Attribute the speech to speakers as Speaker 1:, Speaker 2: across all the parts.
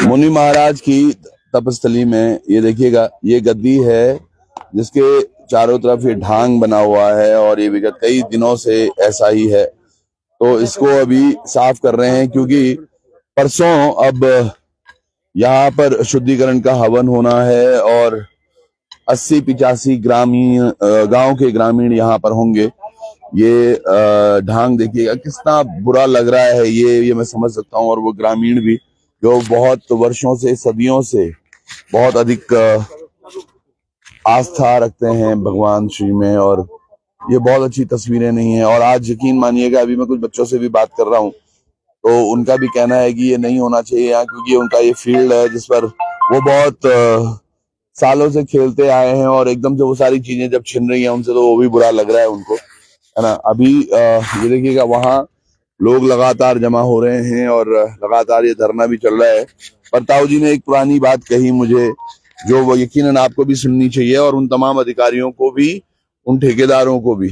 Speaker 1: मुनि महाराज की तपस्थली में ये देखिएगा, ये गद्दी है जिसके चारों तरफ ये ढांग बना हुआ है और ये विगत कई दिनों से ऐसा ही है। तो इसको अभी साफ कर रहे हैं क्योंकि परसों अब यहाँ पर शुद्धिकरण का हवन होना है और 80-85 ग्रामीण गांव के ग्रामीण यहाँ पर होंगे। ये ढांग देखिएगा कितना बुरा लग रहा है, ये मैं समझ सकता हूँ। और वो ग्रामीण भी जो बहुत वर्षों से, सदियों से बहुत अधिक आस्था रखते हैं भगवान श्री में, और ये बहुत अच्छी तस्वीरें नहीं है। और आज यकीन मानिएगा, अभी मैं कुछ बच्चों से भी बात कर रहा हूँ तो उनका भी कहना है कि ये नहीं होना चाहिए यहाँ, क्योंकि उनका ये फील्ड है जिस पर वो बहुत सालों से खेलते आए हैं और एकदम से वो सारी चीजें जब छिन रही हैं उनसे तो वो भी बुरा लग रहा है उनको, है ना। अभी ये देखिएगा वहां लोग लगातार जमा हो रहे हैं और लगातार ये धरना भी चल रहा है। पर ताऊ जी ने एक पुरानी बात कही मुझे, जो वो यकीनन आपको भी सुननी चाहिए और उन तमाम अधिकारियों को भी, उन ठेकेदारों को भी।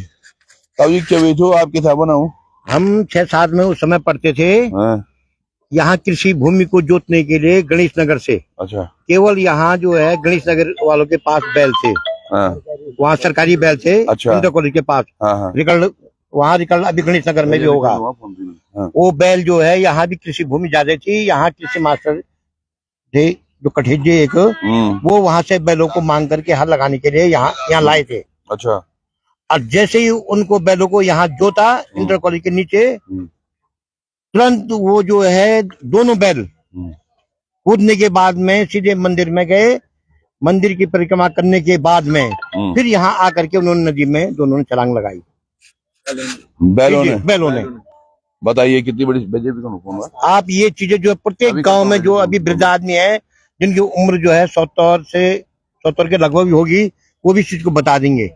Speaker 1: ताऊ जी क्या बैठो, आपके था बनाऊं?
Speaker 2: हम 6-7 में उस समय पढ़ते थे। यहाँ कृषि भूमि को जोतने के लिए गणेश नगर से,
Speaker 1: अच्छा,
Speaker 2: केवल यहाँ जो है गणेश नगर वालों के पास बैल थे। वहाँ सरकारी बैल थे।
Speaker 1: अच्छा,
Speaker 2: इंटर कॉलेज के पास रिकॉर्ड, वहाँ रिकॉर्ड अभी गणेश नगर में भी होगा। वो बैल जो है, यहाँ भी कृषि भूमि ज्यादा थी। यहाँ कृषि मास्टर थे जो कठेजी एक, वो वहाँ से बैलों को मांग करके हल लगाने के लिए यहाँ लाए थे।
Speaker 1: अच्छा,
Speaker 2: और जैसे ही उनको बैलों को यहाँ जोता इंटर कॉलेज के नीचे, तुरंत वो जो है दोनों बैल कूदने के बाद में सीधे मंदिर में गए। मंदिर की परिक्रमा करने के बाद में फिर यहाँ आकर के उन्होंने नदी में दोनों ने छलांग लगाई। बैलों ने
Speaker 1: बताइए कितनी बड़ी बीजेपी का नुकसान हुआ।
Speaker 2: आप ये चीजें जो प्रत्येक गांव में जो अभी वृद्ध आदमी है जिनकी उम्र जो है 70 के लगभग होगी, वो भी इस चीज को बता देंगे।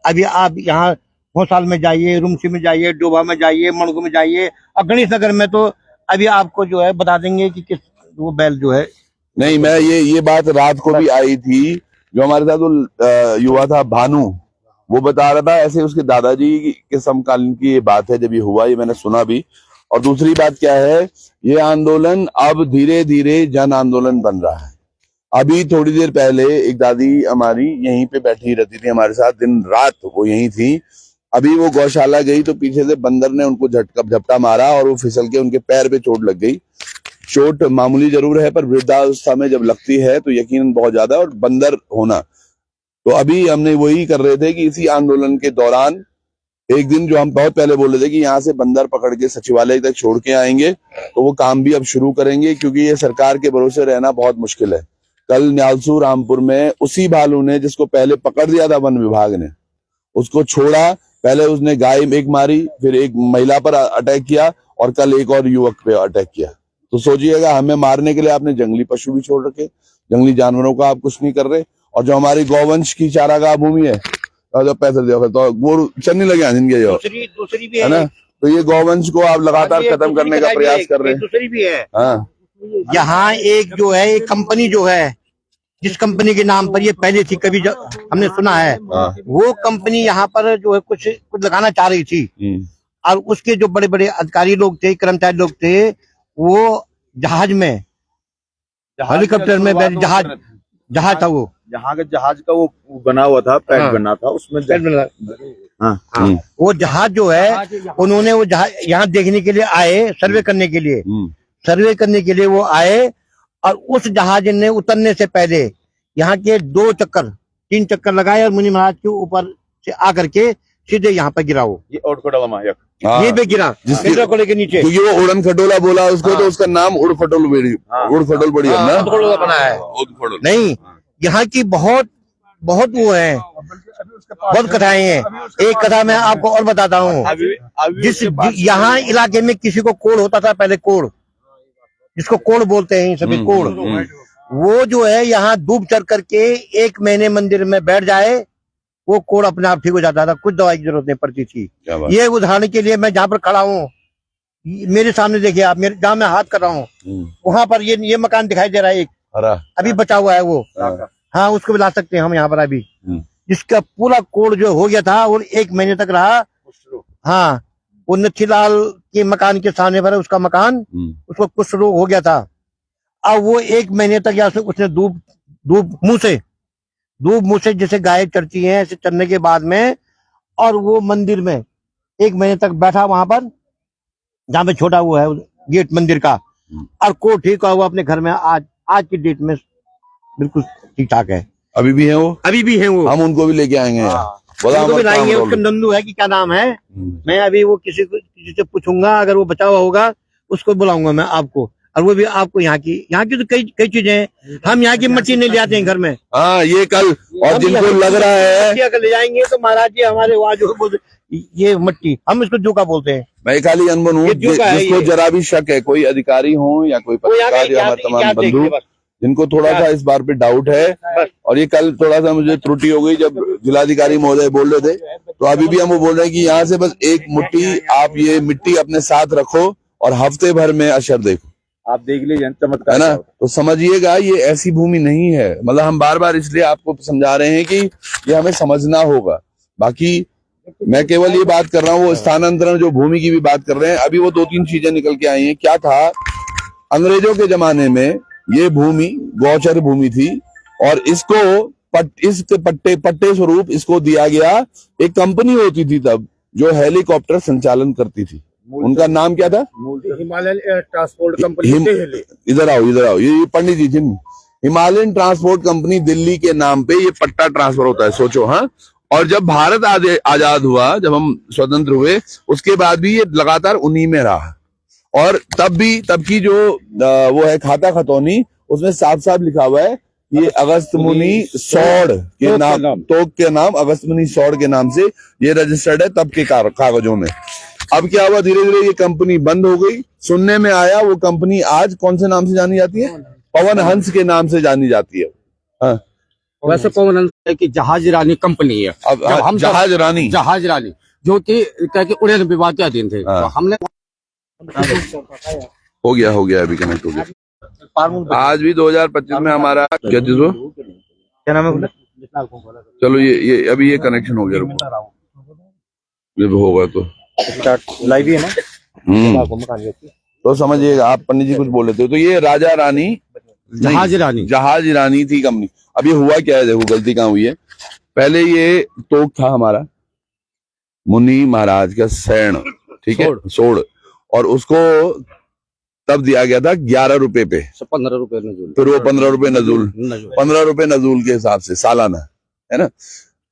Speaker 2: अभी आप यहाँ भोसाल में जाइए, रुमसी में जाइए, डोभा में जाइए, मणगू में जाइए, और गणेश नगर में तो अभी आपको जो है बता देंगे कि किस वो बैल जो है।
Speaker 1: नहीं, मैं ये बात रात को भी आई थी, जो हमारे साथ वो युवा था भानु, वो बता रहा था ऐसे उसके दादाजी के समकालीन की ये बात है जब ये हुआ, ये मैंने सुना भी। और दूसरी बात क्या है, ये आंदोलन अब धीरे धीरे जन आंदोलन बन रहा है। अभी थोड़ी देर पहले एक दादी हमारी यहीं पे बैठी रहती थी हमारे साथ, दिन रात वो यहीं थी। अभी वो गौशाला गई तो पीछे से बंदर ने उनको झपटा मारा और वो फिसल के उनके पैर पे चोट लग गई। चोट मामूली जरूर है पर वृद्धावस्था में जब लगती है तो यकीनन बहुत ज्यादा, और बंदर होना। तो अभी हमने वही कर रहे थे कि इसी आंदोलन के दौरान एक दिन जो हम बहुत पहले बोल रहे थे कि यहाँ से बंदर पकड़ के सचिवालय तक छोड़ के आएंगे, तो वो काम भी अब शुरू करेंगे, क्योंकि ये सरकार के भरोसे रहना बहुत मुश्किल है। कल न्यालसू रामपुर में उसी भालू ने जिसको पहले पकड़ दिया था वन विभाग ने, उसको छोड़ा। पहले उसने गाय एक मारी, फिर एक महिला पर अटैक किया और कल एक और युवक पे अटैक किया। तो सोचिएगा, हमें मारने के लिए आपने जंगली पशु भी छोड़ रखे, जंगली जानवरों का आप कुछ नहीं कर रहे। और जो हमारी गौवंश की चारागाह भूमि है, जो पैसे दिया तो वो चलने लगे जिनके जो
Speaker 2: दूसरी भी
Speaker 1: है ना, तो ये गौवंश को आप लगातार खत्म करने का प्रयास कर रहे हैं।
Speaker 2: दूसरी भी है।
Speaker 1: हाँ,
Speaker 2: यहाँ एक जो है एक कंपनी जो है, जिस कंपनी के नाम पर ये पहले थी, कभी हमने सुना है, वो कंपनी यहाँ पर जो है कुछ लगाना चाह रही थी। और उसके जो बड़े बड़े अधिकारी लोग थे, कर्मचारी लोग थे, वो जहाज में, हेलीकॉप्टर में, जहाज था वो,
Speaker 3: यहाँ के जहाज का वो बना हुआ था, पैड बना था उसमें।
Speaker 2: वो जहाज जो है, उन्होंने वो जहाज यहाँ देखने के लिए आए, सर्वे करने के लिए, वो आए। और उस जहाज ने उतरने से पहले यहाँ के 2-3 चक्कर लगाए और मुनि महाराज के ऊपर से आकर के सीधे यहाँ पर गिरा। वो ये पे गिरा इंटर कॉलेज के नीचे,
Speaker 1: क्योंकि वो उड़न खटोला बोला उसको, तो उसका नाम उड़ फटोल बड़ी है ना,
Speaker 2: बना है। नहीं, यहाँ की बहुत वो है, बहुत कथाएं हैं। एक कथा मैं आपको और बताता हूँ। जिस यहाँ इलाके में किसी को कोढ़ होता था पहले, कोढ़ जिसको कोढ़ बोलते हैं सभी, कोढ़, वो जो है यहाँ डूब चढ़ करके 1 महीने मंदिर में बैठ जाए, वो कोढ़ अपने आप ठीक हो जाता था, कुछ दवाई की जरूरत नहीं पड़ती थी। ये उदाहरण के लिए मैं जहाँ पर खड़ा हूँ, मेरे सामने देखिए आप, मेरे जहाँ मैं हाथ कर रहा हूँ, वहां पर ये मकान दिखाई दे रहा है, एक अभी बचा हुआ है वो। हाँ, उसको भी ला सकते हैं हम यहाँ पर अभी, जिसका पूरा कोढ़ जो हो गया था और 1 महीने तक रहा। हाँ, वो नथीलाल के मकान के सामने पर उसका मकान, उसको कुष्ठ रोग हो गया था। अब वो 1 महीने तक या उसने दूब मुंह से जैसे गाय चरती हैं ऐसे चरने के बाद में, और वो मंदिर में 1 महीने तक बैठा वहां पर जहाँ पे छोटा वो है गेट मंदिर का, और को ठीक हुआ अपने घर में। आज की डेट में बिल्कुल ठीक ठाक है।
Speaker 1: अभी भी है वो?
Speaker 2: अभी भी है वो।
Speaker 1: हम उनको भी लेके आएंगे यार।
Speaker 2: उनको भी लाएंगे। उसका नंदू है कि क्या नाम है, मैं अभी वो किसी से पूछूंगा, अगर वो बचा हुआ होगा उसको बुलाऊंगा मैं आपको, और वो भी आपको यहाँ की तो कई चीजें हैं। हम यहाँ की मच्छी नहीं ले आते हैं घर में।
Speaker 1: हाँ, ये कल और जिनको लग रहा है
Speaker 2: अगर ले जाएंगे तो महाराज जी हमारे वहाँ जो बोलते ये मट्टी, हम इसको जोका बोलते हैं।
Speaker 1: मैं खाली अनबन हूँ, जिसको जरा भी शक है, कोई अधिकारी हो या कोई पत्रकार या हमारे तमाम बंधु जिनको थोड़ा सा इस बार पे डाउट है, और ये कल थोड़ा सा मुझे त्रुटि हो गई जब जिलाधिकारी महोदय बोल रहे थे, तो अभी भी हम वो बोल रहे हैं कि यहाँ से बस एक मुट्ठी आप ये मिट्टी अपने साथ रखो और हफ्ते भर में असर देखो।
Speaker 3: आप देख लीजिए चमत्कार,
Speaker 1: है ना? तो समझिएगा ये ऐसी भूमि नहीं है। मतलब हम बार बार इसलिए आपको समझा रहे हैं कि ये हमें समझना होगा। बाकी मैं केवल ये बात कर रहा हूँ, वो स्थानांतरण जो भूमि की भी बात कर रहे हैं, अभी वो 2-3 चीजें निकल के आई हैं। क्या था, अंग्रेजों के जमाने में ये भूमि गौचर भूमि थी, और इसको इस पट्टे स्वरूप इसको दिया गया। एक कंपनी होती थी तब जो हेलीकॉप्टर संचालन करती थी, उनका नाम क्या था?
Speaker 3: Himalayan air transport company.
Speaker 1: इधर आओ, ये पंडित जी जिन हिमालयन ट्रांसपोर्ट कंपनी दिल्ली के नाम पे ये पट्टा ट्रांसफर होता है, सोचो। हाँ, और जब भारत आजाद हुआ, जब हम स्वतंत्र हुए, उसके बाद भी ये लगातार उन्हीं में रहा। और तब की जो वो है खाता खतौनी, उसमें साफ साफ लिखा हुआ है ये अगस्त मुनि सौड़ के नाम, तोक के नाम अगस्त मुनि सौड़ के नाम से ये रजिस्टर्ड है तब के कागजों में। अब क्या हुआ, धीरे धीरे ये कंपनी बंद हो गई। सुनने में आया वो कंपनी आज कौन से नाम से जानी जाती है? पवन हंस के नाम से जानी जाती है। हाँ।
Speaker 4: वैसे पवन हंस की जहाज रानी कंपनी है।
Speaker 1: अब हम जहाज रानी
Speaker 4: जो कि उड़ान विभाग के अधीन थे। तो हमने
Speaker 1: हो गया अभी कनेक्ट हो गया। आज भी 2025 में हमारा क्या चीज हो,
Speaker 2: क्या नाम है?
Speaker 1: चलो ये अभी ये कनेक्शन हो गया, जब होगा तो
Speaker 2: लाइव ही है ना।
Speaker 1: तो समझिएगा आप, पंडित जी कुछ बोल रहे थे। तो ये राजा रानी जहाज रानी थी कंपनी। अब ये हुआ क्या है, देखो गलती कहाँ हुई है। पहले ये तोक था हमारा मुनि महाराज का सैन, ठीक है, सोड़, और उसको तब दिया गया था 11 रुपए पे,
Speaker 4: 15 रुपए नजूल,
Speaker 1: फिर वो 15 रुपए नजूल, 15 रुपए नजूल के हिसाब से सालाना, है ना।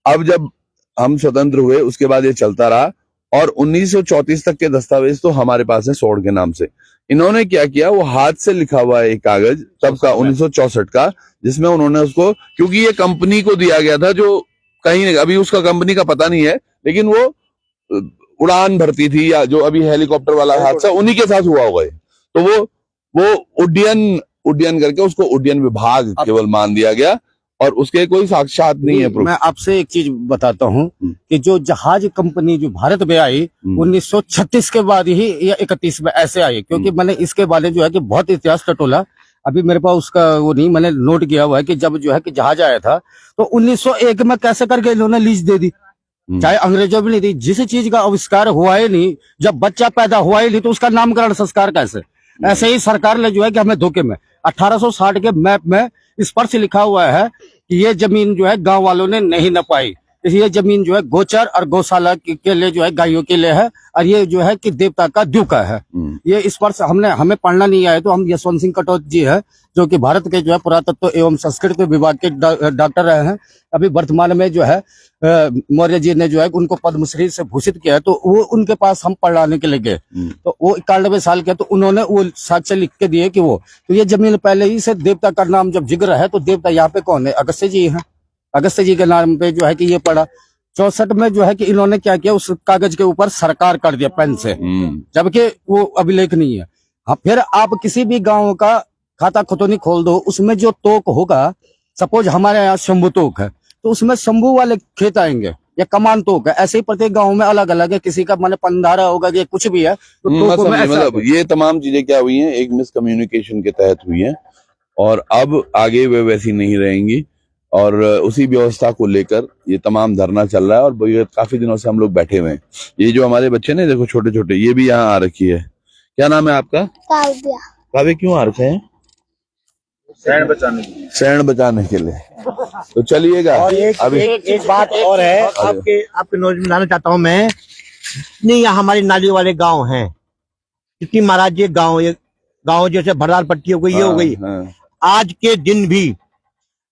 Speaker 1: अब जब हम स्वतंत्र हुए उसके बाद ये चलता रहा, और 1934 तक के दस्तावेज तो हमारे पास है सोड़ के नाम से। इन्होंने क्या किया, वो हाथ से लिखा हुआ है एक कागज तब का 1964 का, जिसमें उन्होंने उसको, क्योंकि ये कंपनी को दिया गया था जो कहीं नहीं, अभी उसका कंपनी का पता नहीं है, लेकिन वो उड़ान भरती थी, या जो अभी हेलीकॉप्टर वाला हादसा उन्हीं के साथ हुआ होगा। तो वो उड्डयन करके उसको उड्डयन विभाग केवल मान दिया गया, और उसके कोई साक्षात नहीं है प्रूफ।
Speaker 4: मैं आपसे एक चीज बताता हूँ कि जो जहाज कंपनी जो भारत में आई 1936 के बाद ही या 31 में ऐसे आई, क्योंकि मैंने इसके बारे जो है कि बहुत इतिहास टटोला। अभी मेरे पास उसका वो नहीं, मैंने नोट किया हुआ है कि जब जो है कि जहाज आया था तो 1901 में कैसे करके इन्होंने लीज दे दी, चाहे अंग्रेजों भी नहीं दी। जिस चीज का आविष्कार हुआ ही नहीं, जब बच्चा पैदा हुआ ही नहीं, तो उसका नामकरण संस्कार कैसे? ऐसे ही सरकार ने जो है कि हमें धोखे में 1860 के मैप में स्पष्ट लिखा हुआ है कि ये जमीन जो है गांव वालों ने नहीं नपाई, ये जमीन जो है गोचर और गौशाला के लिए जो है गायों के लिए है, और ये जो है कि देवता का द्यूका है। ये स्पर्श हमें पढ़ना नहीं आया, तो हम यशवंत सिंह कटोच जी है जो कि भारत के जो है पुरातत्व एवं संस्कृति विभाग के डॉक्टर रहे हैं। अभी वर्तमान में जो है मौर्य जी ने जो है उनको पद्मश्री से भूषित किया है, तो वो उनके पास हम पढ़ाने के लिए गए। तो वो 91 साल के, तो उन्होंने वो साक्ष्य लिख के दिए कि वो, तो ये जमीन पहले ही से देवता का नाम जब जिक्र है, तो देवता यहाँ पे कौन है? अगस्त्य जी है। अगस्त्य जी के नाम पे जो है कि ये पड़ा। 64 में जो है कि इन्होंने क्या किया, उस कागज के ऊपर सरकार कर दिया पेन से, जबकि वो अभिलेख नहीं है। हाँ, फिर आप किसी भी गांव का खाता खतौनी खोल दो, उसमें जो तोक होगा, सपोज हमारे यहाँ शंभू तोक है, तो उसमें शंभू वाले खेत आएंगे, या कमान तोक है। ऐसे ही प्रत्येक गांव में अलग अलग है, किसी का माने पंधारा होगा, ये कुछ भी है, तो
Speaker 1: मतलब ये तमाम चीजें क्या हुई हैं, एक मिसकम्युनिकेशन के तहत हुई हैं, और अब आगे वे वैसी नहीं रहेंगी। और उसी व्यवस्था को लेकर ये तमाम धरना चल रहा है, और काफी दिनों से हम लोग बैठे हुए हैं। ये जो हमारे बच्चे ने देखो छोटे छोटे, ये भी यहाँ आ रखी है। क्या नाम है आपका?
Speaker 5: काव्या।
Speaker 1: काव्या क्यों आ रखे हैं?
Speaker 3: शरण बचाने के लिए।
Speaker 1: शरण बचाने के लिए। तो चलिएगा
Speaker 2: और एक बात और है, आपके नॉलेज में लाना चाहता हूँ मैं। नहीं, यहाँ हमारे नाली वाले गांव हैं, कितनी महाराज ये गांव जैसे भरदार पट्टी हो गई, ये हो गई। आज के दिन भी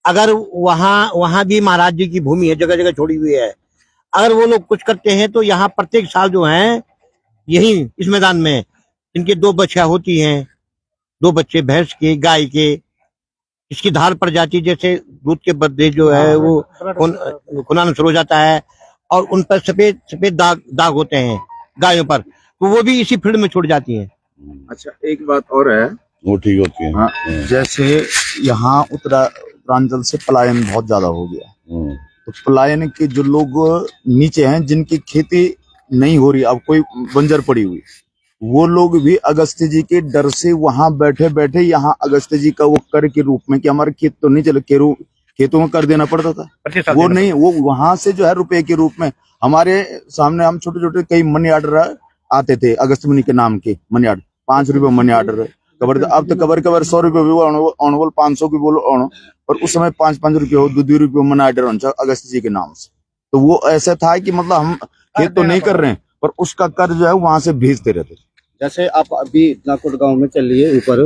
Speaker 2: अगर वहां भी महाराज जी की भूमि है, जगह जगह छोड़ी हुई है, अगर वो लोग कुछ करते हैं तो यहाँ प्रत्येक साल जो है यही इस मैदान में इनके 2 बच्चियां होती हैं, 2 बच्चे भैंस के, गाय के। इसकी धार पड़ जाती, जैसे दूध के बदले जो है वो खुनान शुरू हो जाता है और उन पर सफेद सफेद दाग होते हैं गायों पर, तो वो भी इसी फील्ड में छूट जाती हैं।
Speaker 3: अच्छा, एक बात और है,
Speaker 1: वो ठीक होती है।
Speaker 3: हाँ, जैसे यहाँ उत्तरांचल से पलायन बहुत ज्यादा हो गया, तो पलायन के जो लोग नीचे हैं, जिनकी खेती नहीं हो रही, अब कोई बंजर पड़ी हुई, वो लोग भी अगस्त्य जी के डर से वहां बैठे बैठे यहाँ अगस्त्य जी का वो कर के रूप में, कि हमारे खेत तो नहीं चले, खेतों में कर देना पड़ता था, वो नहीं, वो वहां से जो है रुपए के रूप में हमारे सामने, हम छोटे छोटे कई मनी ऑर्डर आते थे अगस्त्य मुनि के नाम के मनी ऑर्डर, 5 रुपए मनी ऑर्डर कबर। अब तो कबर 100 रुपये भी बोल 500 की बोलो, और उस समय 5-5 रुपये हो, 2 रुपये मनी ऑर्डर होना अगस्त्य जी के नाम से। तो वो ऐसा था कि मतलब हम खेत तो नहीं कर रहे हैं, पर उसका कर जो है वहां से भेजते रहते।
Speaker 4: जैसे आप अभी नाकोट गांव में चलिए ऊपर,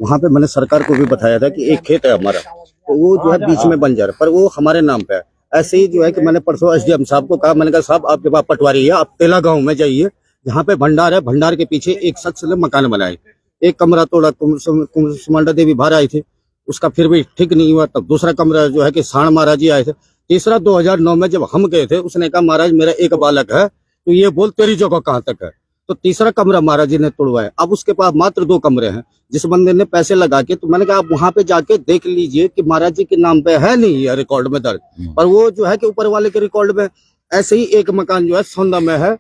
Speaker 4: वहां पे मैंने सरकार को भी बताया था कि एक खेत है हमारा, तो वो जो है बीच में बंजर, पर वो हमारे नाम पे है। ऐसे ही जो है कि मैंने परसों एसडीएम साहब को कहा, मैंने कहा साहब आपके पास पटवारी है, आप तेला गांव में जाइए, यहाँ पे भंडार है, भंडार के पीछे एक शख्स ने मकान बनाए, एक कमरा तोड़ा, कुमांडा देवी बाहर आई थी, उसका फिर भी ठीक नहीं हुआ, तब दूसरा कमरा जो है कि साण महाराज जी आए थे, तीसरा 2009 में जब हम गए थे, उसने कहा महाराज मेरा एक बालक है, तो ये बोल तेरी जगह कहाँ तक है, तो तीसरा कमरा महाराज जी ने तोड़वाया। अब उसके पास मात्र 2 कमरे हैं, जिस बंदे ने पैसे लगा के, तो मैंने कहा आप वहां पे जाके देख लीजिए कि महाराज जी के नाम पे है नहीं है रिकॉर्ड में दर्ज, पर वो जो है कि ऊपर वाले के रिकॉर्ड में। ऐसे ही एक मकान जो है सौंदा में है,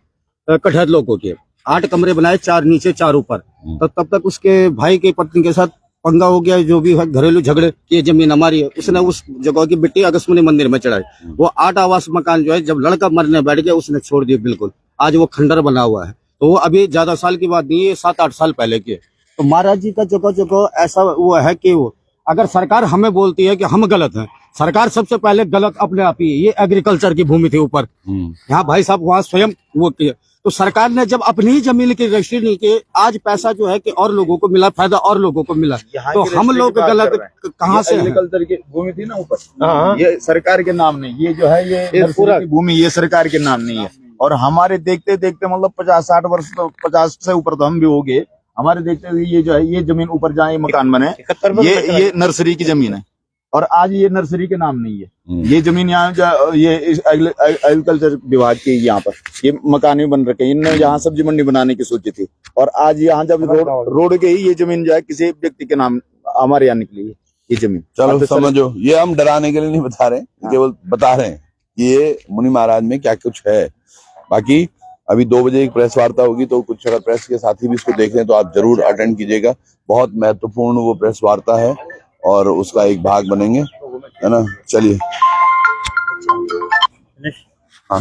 Speaker 4: कठहर लोगों के 8 कमरे बनाए, 4 नीचे 4 ऊपर, तो तब तक उसके भाई की पत्नी के साथ पंगा हो गया, जो भी है घरेलू झगड़े की जमीन हमारी है, उसने उस जगह की मिट्टी अगस्त्य मुनि मंदिर में चढ़ाई। वो 8 आवास मकान जो है जब लड़का मरने बैठ गया उसने छोड़ दिया बिल्कुल, आज वो खंडर बना हुआ है। तो वो अभी ज्यादा साल की बात नहीं है, 7-8 साल पहले की। तो महाराज जी का जगह जगह ऐसा वो है कि वो अगर सरकार हमें बोलती है कि हम गलत हैं, सरकार सबसे पहले गलत अपने आप ही है। ये एग्रीकल्चर की भूमि थी ऊपर, यहाँ भाई साहब वहाँ स्वयं वो किए, तो सरकार ने जब अपनी ही जमीन की रजिस्ट्री नहीं की, आज पैसा जो है कि और लोगों को मिला, फायदा और लोगों को मिला, तो हम लोग गलत कहाँ से?
Speaker 3: एग्रीकल्चर की भूमि थी ना ऊपर, ये सरकार के नाम नहीं, ये जो है ये पूरा भूमि ये सरकार के नाम नहीं है। और हमारे देखते देखते मतलब 50-60 वर्ष, तो 50 से ऊपर तो हम भी हो गए, हमारे देखते हुए ये जो है ये जमीन ऊपर जहाँ मकान बने, ये नर्सरी की जमीन है, और आज ये नर्सरी के नाम नहीं है। ये जमीन यहाँ ये एग्रीकल्चर विभाग की, यहाँ पर ये मकान भी बन रखे, इनने यहाँ सब्जी मंडी बनाने की सोची थी, और आज यहाँ जब रोड गई, ये जमीन जो है किसी व्यक्ति के नाम हमारे यहाँ निकली है ये जमीन।
Speaker 1: चलो समझो, ये हम डराने के लिए नहीं बता रहे, केवल बता रहे हैं कि ये मुनि महाराज में क्या कुछ है। बाकी अभी 2 बजे एक प्रेस वार्ता होगी, तो कुछ अगर प्रेस के साथी भी इसको देख रहे हैं तो आप जरूर अटेंड कीजिएगा। बहुत महत्वपूर्ण वो प्रेस वार्ता है और उसका एक भाग बनेंगे, है ना। चलिए, हाँ।